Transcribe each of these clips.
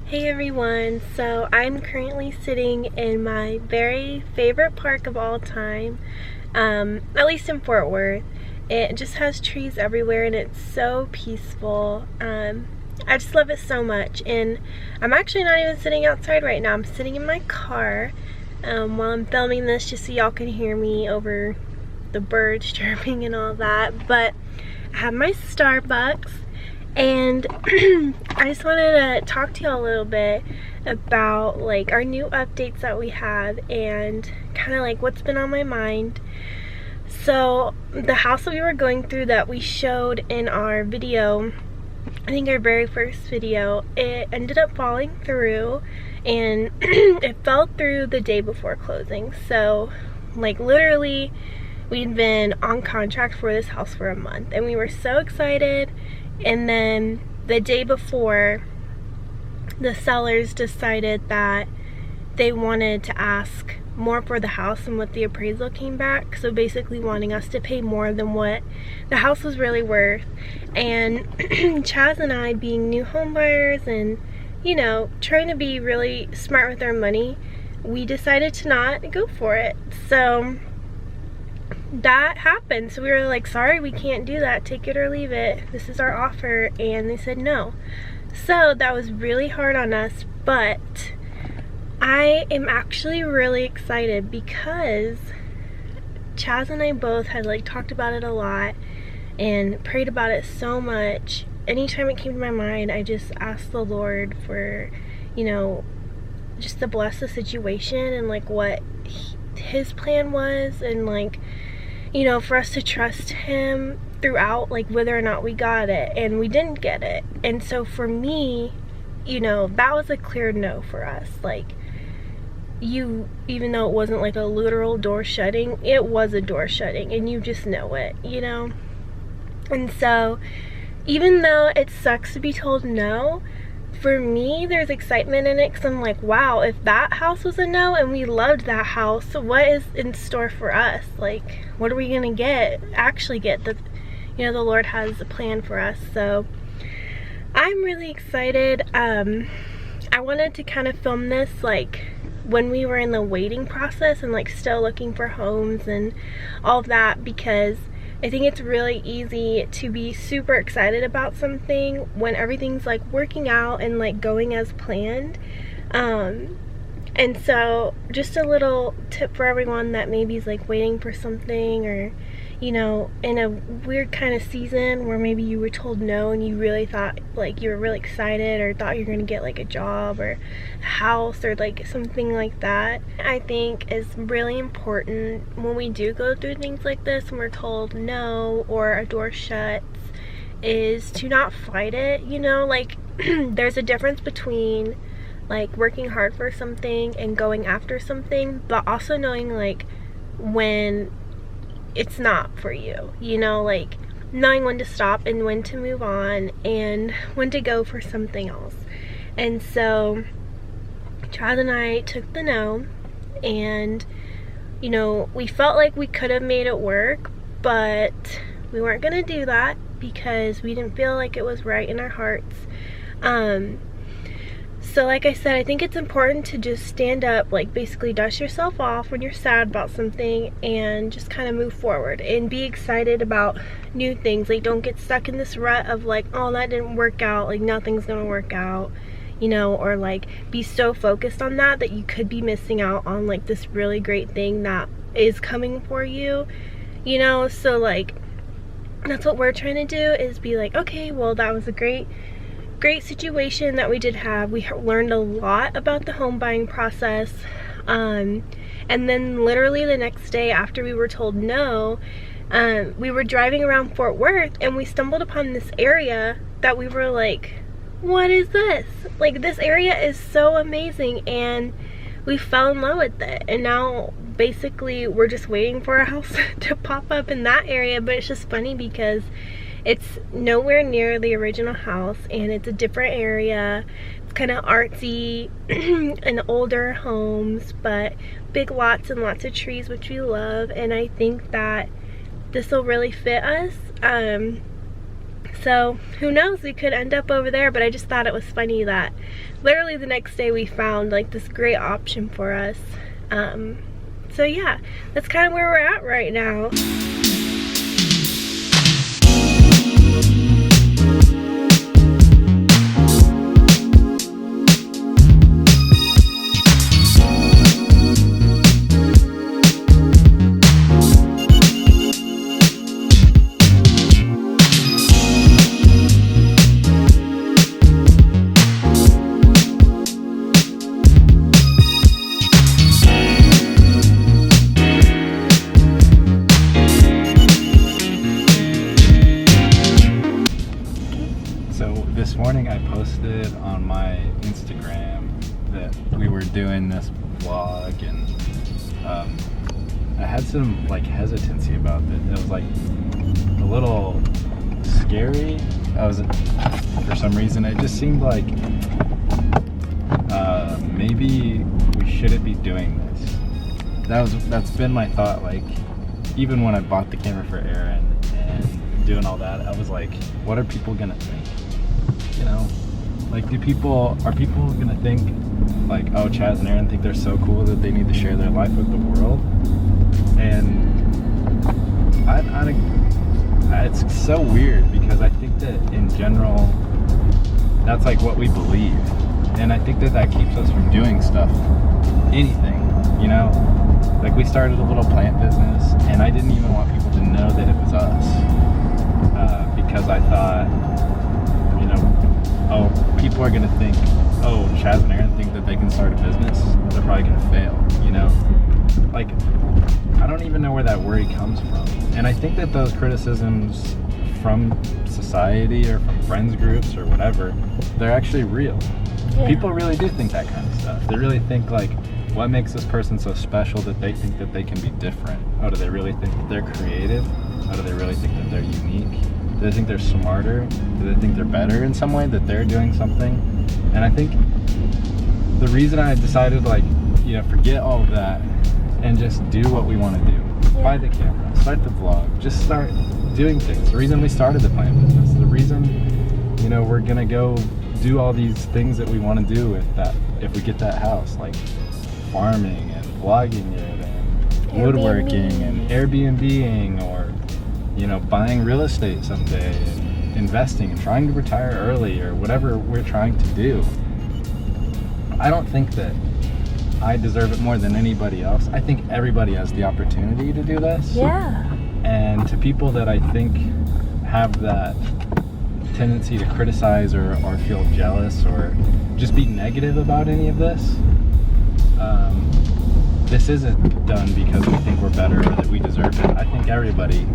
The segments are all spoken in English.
Hey everyone, so I'm currently sitting in my very favorite park of all time, at least in Fort Worth. It just has trees everywhere and it's so peaceful. I just love it so much, and I'm actually not even sitting outside right now. I'm sitting in my car while I'm filming this just so y'all can hear me over the birds chirping and all that. But I have my Starbucks. And I just wanted to talk to y'all a little bit about like our new updates that we have and kind of like what's been on my mind. So the house that we were going through that we showed in our video, I think our very first video, it ended up falling through, and it fell through the day before closing. So like literally we'd been on contract for this house for a month and we were so excited. And then the day before, the sellers decided that they wanted to ask more for the house than what the appraisal came back. So basically wanting us to pay more than what the house was really worth. And Chaz and I, being new home buyers and, you know, trying to be really smart with our money, we decided to not go for it. So that happened. So we were like, sorry, we can't do that, take it or leave it, this is our offer. And they said no. So that was really hard on us, but I am actually really excited because Chaz and I both had like talked about it a lot and prayed about it so much. Anytime it came to my mind, I just asked the Lord for, you know, just to bless the situation and like what his plan was, and like, you know, for us to trust him throughout, like whether or not we got it. And we didn't get it. And so for me, you know, that was a clear no for us. Like, even though it wasn't like a literal door shutting, it was a door shutting, and you just know it, you know. And so even though it sucks to be told no, for me there's excitement in it, because I'm like, wow, if that house was a no and we loved that house, what is in store for us? Like, what are we gonna actually get that, you know, the Lord has a plan for us. So I'm really excited. I wanted to kind of film this like when we were in the waiting process and like still looking for homes and all of that, because I think it's really easy to be super excited about something when everything's like working out and like going as planned. And so just a little tip for everyone that maybe is like waiting for something, or, you know, in a weird kind of season where maybe you were told no and you really thought, like, you were really excited or thought you were gonna get like a job or a house or like something like that. I think is really important when we do go through things like this, when we're told no or a door shuts, is to not fight it, you know. Like there's a difference between like working hard for something and going after something, but also knowing like when it's not for you, you know, like knowing when to stop and when to move on and when to go for something else. And so Chad and I took the no, and, you know, we felt like we could have made it work, but we weren't gonna do that because we didn't feel like it was right in our hearts. So like I said, I think it's important to just stand up, like basically dust yourself off when you're sad about something and just kind of move forward and be excited about new things. Like, don't get stuck in this rut of like, oh, that didn't work out, like nothing's gonna work out, you know, or like be so focused on that you could be missing out on like this really great thing that is coming for you, you know. So like that's what we're trying to do, is be like, okay, well, that was a great situation that we did have. We learned a lot about the home buying process, and then literally the next day after we were told no, we were driving around Fort Worth and we stumbled upon this area that we were like, what is this? Like, this area is so amazing, and we fell in love with it. And now basically we're just waiting for a house to pop up in that area. But it's just funny because it's nowhere near the original house and it's a different area. It's kind of artsy and older homes, but big lots and lots of trees, which we love. And I think that this will really fit us. So who knows, we could end up over there, but I just thought it was funny that literally the next day we found like this great option for us. So yeah, that's kind of where we're at right now. This morning I posted on my Instagram that we were doing this vlog, and I had some like hesitancy about it. It was like a little scary. For some reason it just seemed like maybe we shouldn't be doing this. That's been my thought, like even when I bought the camera for Erin and doing all that, I was like, what are people gonna think? You know, like are people gonna think like, oh, Chaz and Erin think they're so cool that they need to share their life with the world? And it's so weird, because I think that in general that's like what we believe, and I think that keeps us from doing stuff, anything, you know. Like we started a little plant business and I didn't even want people to know that it was us, because I thought, you know, oh, people are gonna think, oh, Chaz and Erin think that they can start a business, they're probably gonna fail, you know? Like, I don't even know where that worry comes from. And I think that those criticisms from society or from friends groups or whatever, they're actually real. Yeah. People really do think that kind of stuff. They really think like, what makes this person so special that they think that they can be different? Oh, do they really think that they're creative? Oh, do they really think that they're unique? Do they think they're smarter? Do they think they're better in some way, that they're doing something? And I think the reason I decided, like, you know, forget all of that and just do what we want to do. Yeah. Buy the camera, start the vlog, just start doing things. The reason we started the plant business, the reason, you know, we're gonna go do all these things that we want to do with that, if we get that house, like farming and vlogging it and woodworking and Airbnb-ing, or, you know, buying real estate someday and investing and trying to retire early, or whatever we're trying to do. I don't think that I deserve it more than anybody else. I think everybody has the opportunity to do this. Yeah. And to people that I think have that tendency to criticize or feel jealous or just be negative about any of this, this isn't done because we think we're better or that we deserve it. I think everybody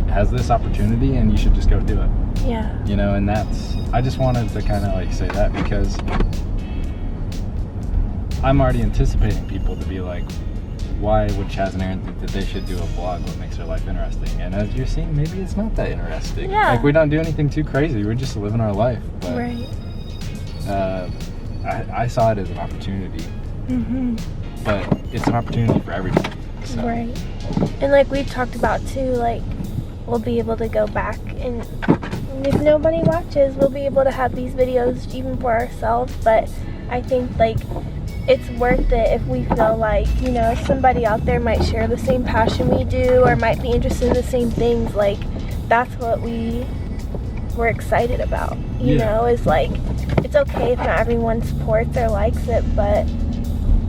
has this opportunity and you should just go do it. Yeah. You know, and I just wanted to kind of like say that, because I'm already anticipating people to be like, why would Chaz and Erin think that they should do a vlog? What makes their life interesting? And as you're seeing, maybe it's not that interesting. Yeah. Like, we don't do anything too crazy. We're just living our life. But, right. I saw it as an opportunity. Mm-hmm. But it's an opportunity for everybody. So. Right. And like we've talked about too, like we'll be able to go back, and if nobody watches, we'll be able to have these videos even for ourselves. But I think like it's worth it if we feel like, you know, somebody out there might share the same passion we do or might be interested in the same things. Like that's what we're excited about, you know, is like, it's okay if not everyone supports or likes it, but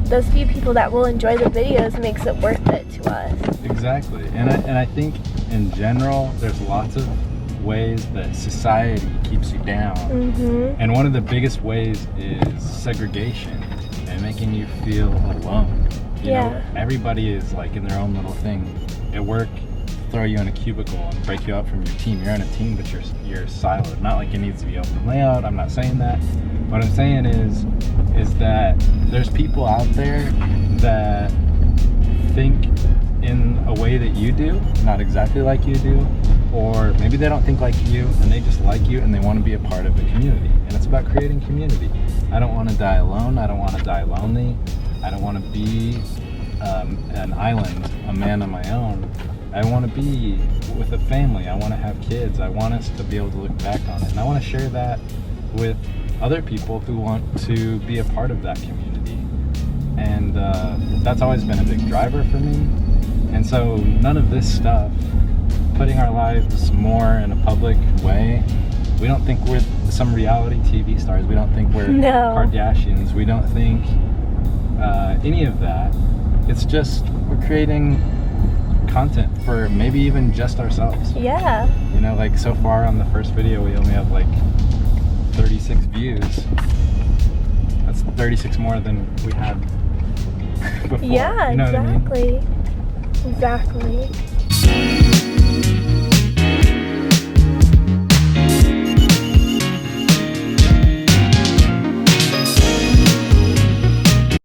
those few people that will enjoy the videos makes it worth it to us. Exactly. And I think in general there's lots of ways that society keeps you down. Mm-hmm. And one of the biggest ways is segregation and making you feel alone. You know, everybody is like in their own little thing. At work, throw you in a cubicle and break you out from your team. You're in a team, but you're siloed. Not like it needs to be open layout. I'm not saying that. What I'm saying is that there's people out there that think in a way that you do, not exactly like you do, or maybe they don't think like you and they just like you and they want to be a part of the community. And it's about creating community. I don't want to die alone. I don't want to die lonely. I don't want to be an island, a man on my own. I want to be with a family. I want to have kids. I want us to be able to look back on it. And I want to share that with other people who want to be a part of that community. And that's always been a big driver for me. And so none of this stuff, putting our lives more in a public way, we don't think we're some reality TV stars. We don't think we're Kardashians. We don't think any of that. It's just we're creating content for maybe even just ourselves. Yeah. You know, like so far on the first video, we only have like 36 views. That's 36 more than we had before. Yeah, you know exactly. what I mean? Exactly.